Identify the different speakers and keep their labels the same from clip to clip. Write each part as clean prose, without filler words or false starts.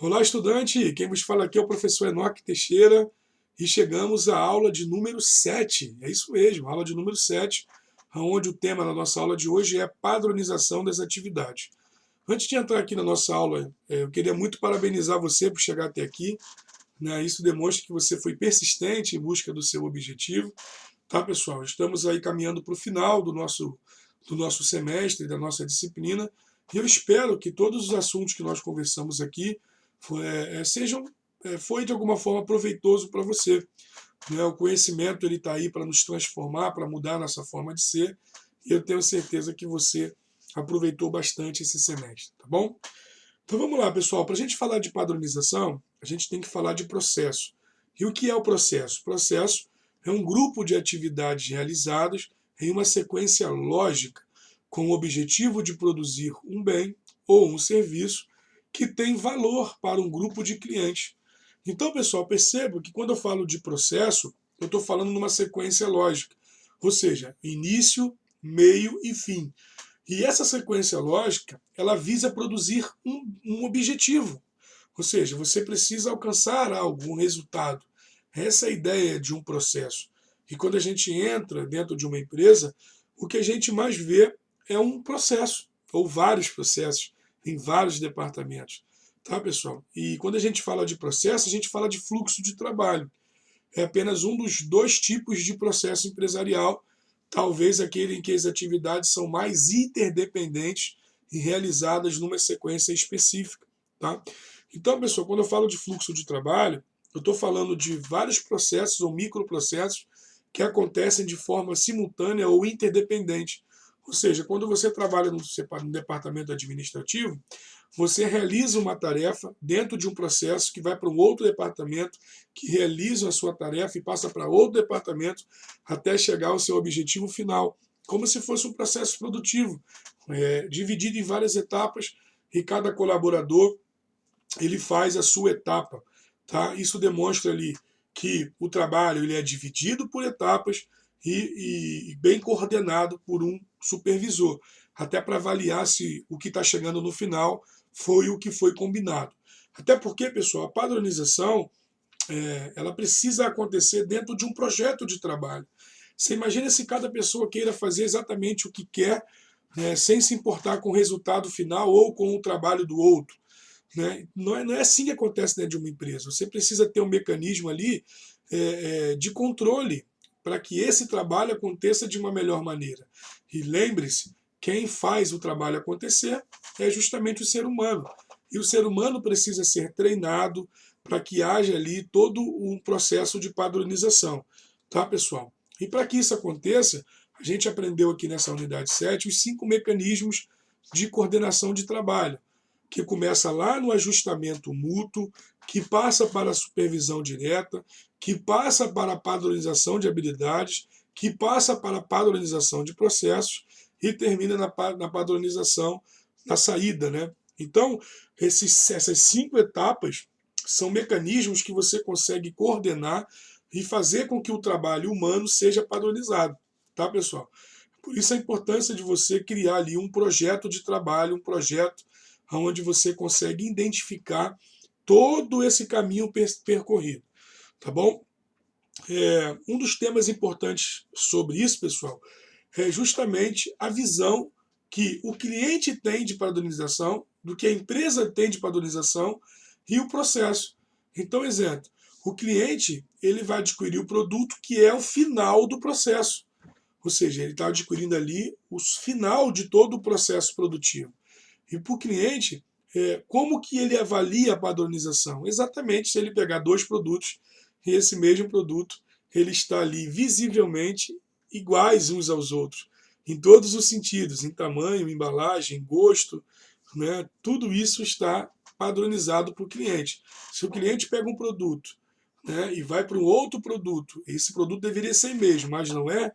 Speaker 1: Olá, estudante! Quem vos fala aqui é o professor Enoque Teixeira e chegamos à aula de número 7. É isso mesmo, aula de número 7, onde o tema da nossa aula de hoje é padronização das atividades. Antes de entrar aqui na nossa aula, eu queria muito parabenizar você por chegar até aqui, né? Isso demonstra que você foi persistente em busca do seu objetivo. Tá, pessoal? Estamos aí caminhando para o final do nosso semestre, da nossa disciplina, e eu espero que todos os assuntos que nós conversamos aqui foi de alguma forma proveitoso para você. Né? O conhecimento ele está aí para nos transformar, para mudar a nossa forma de ser, e eu tenho certeza que você aproveitou bastante esse semestre, tá bom? Então vamos lá, pessoal. Para a gente falar de padronização, a gente tem que falar de processo. E o que é o processo? O processo é um grupo de atividades realizadas em uma sequência lógica, com o objetivo de produzir um bem ou um serviço que tem valor para um grupo de clientes. Então, pessoal, perceba que quando eu falo de processo, eu estou falando numa sequência lógica, ou seja, início, meio e fim. E essa sequência lógica, ela visa produzir um objetivo. Ou seja, você precisa alcançar algo, um resultado. Essa é a ideia de um processo. E quando a gente entra dentro de uma empresa, o que a gente mais vê é um processo, ou vários processos, em vários departamentos. Tá, pessoal? E quando a gente fala de processo, a gente fala de fluxo de trabalho. É apenas um dos dois tipos de processo empresarial, talvez aquele em que as atividades são mais interdependentes e realizadas numa sequência específica. Tá? Então, pessoal, quando eu falo de fluxo de trabalho, eu estou falando de vários processos ou microprocessos que acontecem de forma simultânea ou interdependente. Ou seja, quando você trabalha no departamento administrativo, você realiza uma tarefa dentro de um processo que vai para um outro departamento, que realiza a sua tarefa e passa para outro departamento até chegar ao seu objetivo final, como se fosse um processo produtivo, dividido em várias etapas, e cada colaborador ele faz a sua etapa. Tá? Isso demonstra ali que o trabalho ele é dividido por etapas e bem coordenado por um supervisor, até para avaliar se o que está chegando no final foi o que foi combinado. Até porque, pessoal, a padronização ela precisa acontecer dentro de um projeto de trabalho. Você imagina se cada pessoa queira fazer exatamente o que quer, sem se importar com o resultado final ou com o trabalho do outro. Né? Não é assim que acontece dentro de uma empresa. Você precisa ter um mecanismo ali de controle para que esse trabalho aconteça de uma melhor maneira. E lembre-se, quem faz o trabalho acontecer é justamente o ser humano. E o ser humano precisa ser treinado para que haja ali todo um processo de padronização. Tá, pessoal? E para que isso aconteça, a gente aprendeu aqui nessa unidade 7 os 5 mecanismos de coordenação de trabalho, que começa lá no ajustamento mútuo, que passa para a supervisão direta, que passa para a padronização de habilidades, que passa para a padronização de processos e termina na padronização da saída. Né? Então, essas 5 etapas são mecanismos que você consegue coordenar e fazer com que o trabalho humano seja padronizado. Tá, pessoal? Por isso a importância de você criar ali um projeto de trabalho, um projeto onde você consegue identificar todo esse caminho percorrido. Tá bom? Um dos temas importantes sobre isso, pessoal, é justamente a visão que o cliente tem de padronização, do que a empresa tem de padronização e o processo. Então, exemplo, o cliente ele vai adquirir o produto que é o final do processo. Ou seja, ele está adquirindo ali o final de todo o processo produtivo. E para o cliente, como que ele avalia a padronização? Exatamente se ele pegar 2 produtos e esse mesmo produto ele está ali visivelmente iguais uns aos outros, em todos os sentidos, em tamanho, embalagem, gosto, né? Tudo isso está padronizado para o cliente. Se o cliente pega um produto, né, e vai para um outro produto, esse produto deveria ser mesmo, mas não é,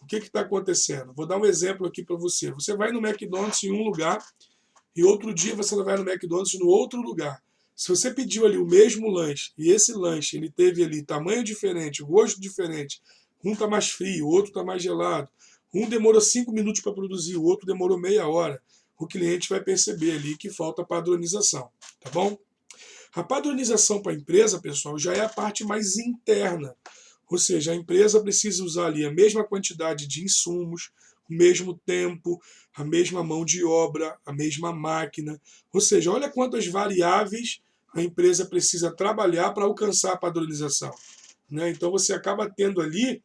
Speaker 1: o que está acontecendo? Vou dar um exemplo aqui para você. Você vai no McDonald's em um lugar e outro dia você vai no McDonald's no outro lugar. Se você pediu ali o mesmo lanche e esse lanche ele teve ali tamanho diferente, gosto diferente, um está mais frio, o outro está mais gelado, um demorou 5 minutos para produzir, o outro demorou meia hora, o cliente vai perceber ali que falta padronização, tá bom? A padronização para a empresa, pessoal, já é a parte mais interna. Ou seja, a empresa precisa usar ali a mesma quantidade de insumos, o mesmo tempo, a mesma mão de obra, a mesma máquina. Ou seja, olha quantas variáveis a empresa precisa trabalhar para alcançar a padronização. Né? Então você acaba tendo ali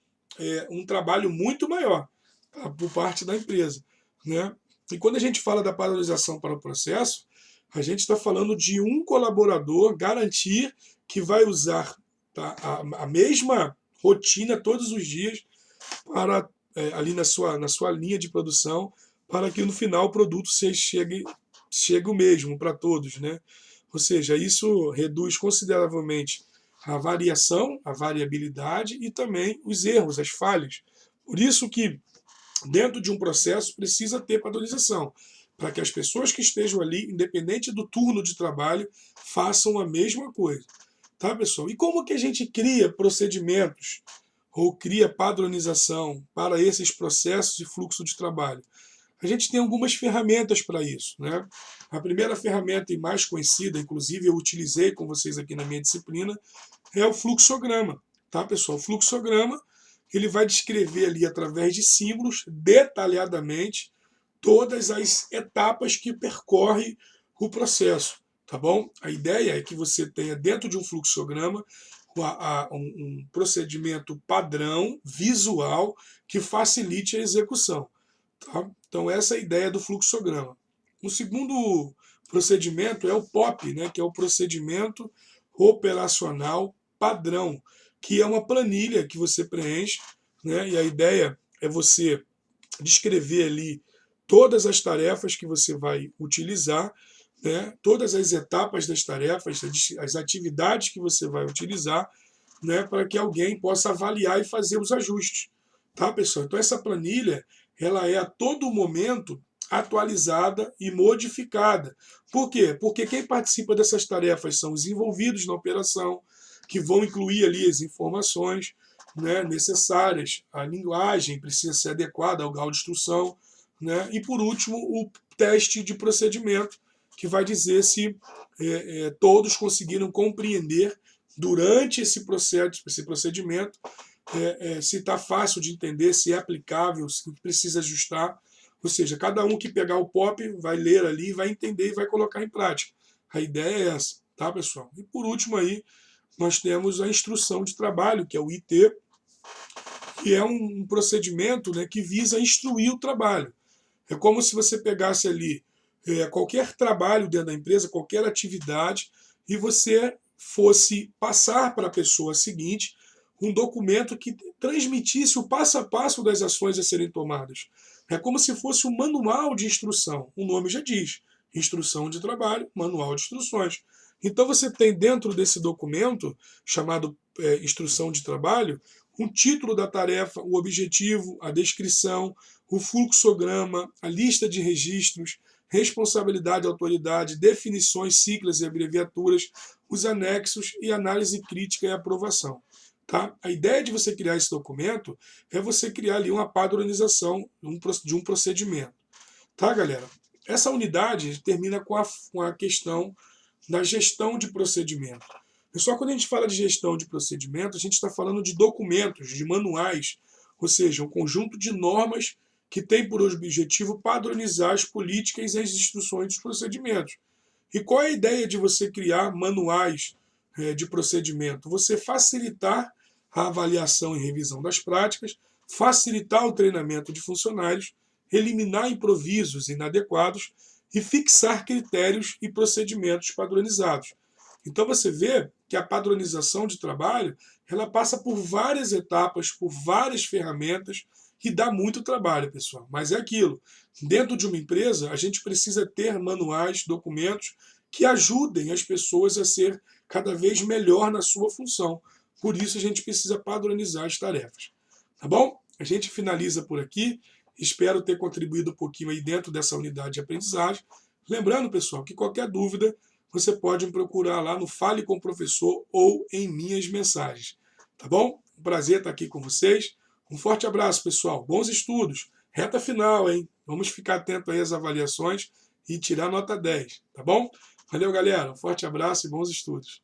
Speaker 1: um trabalho muito maior, tá? Por parte da empresa. Né? E quando a gente fala da padronização para o processo, a gente está falando de um colaborador garantir que vai usar, tá, a mesma rotina todos os dias para ali na sua linha de produção, para que no final o produto chegue o mesmo para todos. Né? Ou seja, isso reduz consideravelmente a variação, a variabilidade e também os erros, as falhas. Por isso que dentro de um processo precisa ter padronização, para que as pessoas que estejam ali, independente do turno de trabalho, façam a mesma coisa. Tá, pessoal? E como que a gente cria procedimentos ou cria padronização para esses processos e fluxo de trabalho? A gente tem algumas ferramentas para isso. Né? A primeira ferramenta e mais conhecida, inclusive eu utilizei com vocês aqui na minha disciplina, é o fluxograma. Tá, pessoal? O fluxograma ele vai descrever ali através de símbolos detalhadamente todas as etapas que percorre o processo. Tá bom? A ideia é que você tenha dentro de um fluxograma um procedimento padrão, visual, que facilite a execução. Tá? Então essa é a ideia do fluxograma. O segundo procedimento é o POP, né, que é o procedimento operacional padrão, que é uma planilha que você preenche, né, e a ideia é você descrever ali todas as tarefas que você vai utilizar, né, todas as etapas das tarefas, as atividades que você vai utilizar, né, para que alguém possa avaliar e fazer os ajustes. Tá, pessoal? Então essa planilha ela é a todo momento atualizada e modificada. Por quê? Porque quem participa dessas tarefas são os envolvidos na operação, que vão incluir ali as informações, né, necessárias. A linguagem precisa ser adequada ao grau de instrução. Né? E, por último, o teste de procedimento, que vai dizer se todos conseguiram compreender durante esse processo, esse procedimento, se está fácil de entender, se é aplicável, se precisa ajustar. Ou seja, cada um que pegar o POP vai ler ali, vai entender e vai colocar em prática. A ideia é essa, tá, pessoal? E por último aí, nós temos a instrução de trabalho, que é o IT, que é um procedimento, né, que visa instruir o trabalho. É como se você pegasse ali qualquer trabalho dentro da empresa, qualquer atividade, e você fosse passar para a pessoa seguinte um documento que transmitisse o passo a passo das ações a serem tomadas. É como se fosse um manual de instrução. O nome já diz: instrução de trabalho, manual de instruções. Então você tem dentro desse documento, chamado instrução de trabalho, um título da tarefa, o objetivo, a descrição, o fluxograma, a lista de registros, responsabilidade e autoridade, definições, siglas e abreviaturas, os anexos e análise crítica e aprovação. Tá? A ideia de você criar esse documento é você criar ali uma padronização de um procedimento. Tá, galera? Essa unidade termina com a questão da gestão de procedimento. Pessoal, quando a gente fala de gestão de procedimento, a gente está falando de documentos, de manuais, ou seja, um conjunto de normas que tem por objetivo padronizar as políticas e as instruções dos procedimentos. E qual é a ideia de você criar manuais de procedimento? Você facilitar a avaliação e revisão das práticas, facilitar o treinamento de funcionários, eliminar improvisos inadequados e fixar critérios e procedimentos padronizados. Então você vê que a padronização de trabalho ela passa por várias etapas, por várias ferramentas e dá muito trabalho, pessoal. Mas é aquilo. Dentro de uma empresa, a gente precisa ter manuais, documentos que ajudem as pessoas a ser cada vez melhor na sua função. Por isso a gente precisa padronizar as tarefas. Tá bom? A gente finaliza por aqui. Espero ter contribuído um pouquinho aí dentro dessa unidade de aprendizagem. Lembrando, pessoal, que qualquer dúvida você pode me procurar lá no Fale com o Professor ou em minhas mensagens. Tá bom? Um prazer estar aqui com vocês. Um forte abraço, pessoal. Bons estudos. Reta final, hein? Vamos ficar atento aí às avaliações e tirar nota 10, tá bom? Valeu, galera. Um forte abraço e bons estudos.